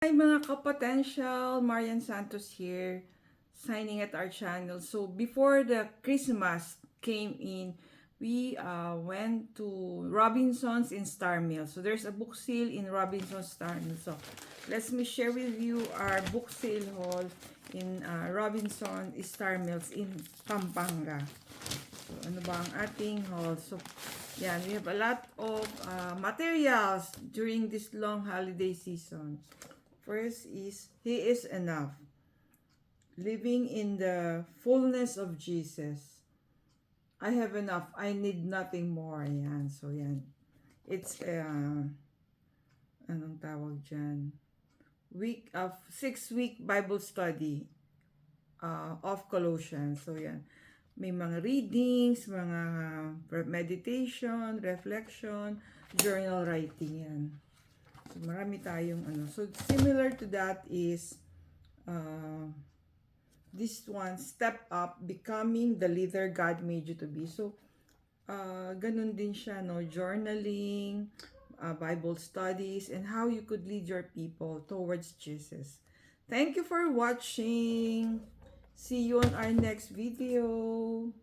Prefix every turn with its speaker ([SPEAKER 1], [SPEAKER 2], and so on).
[SPEAKER 1] Hi mga kapotential, Marian Santos here, signing at our channel. So before the Christmas came in, we went to Robinson's in Star Mill. So there's a book sale in Robinson's Star Mill. So let me share with you our book sale haul in Robinson Star Mills in Pampanga. So ano ba ang ating haul? So yan, we have a lot of materials during this long holiday season. First is, He is enough. Living in the fullness of Jesus. I have enough. I need nothing more. Yan. So, yan. It's, anong tawag dyan? Week of 6-week Bible study of Colossians. So, yan. May mga readings, mga meditation, reflection, journal writing yan. So, marami tayong ano. So, similar to that is this one, step up, becoming the leader God made you to be. So, ganun din siya, no? Journaling, Bible studies, and how you could lead your people towards Jesus. Thank you for watching. See you on our next video.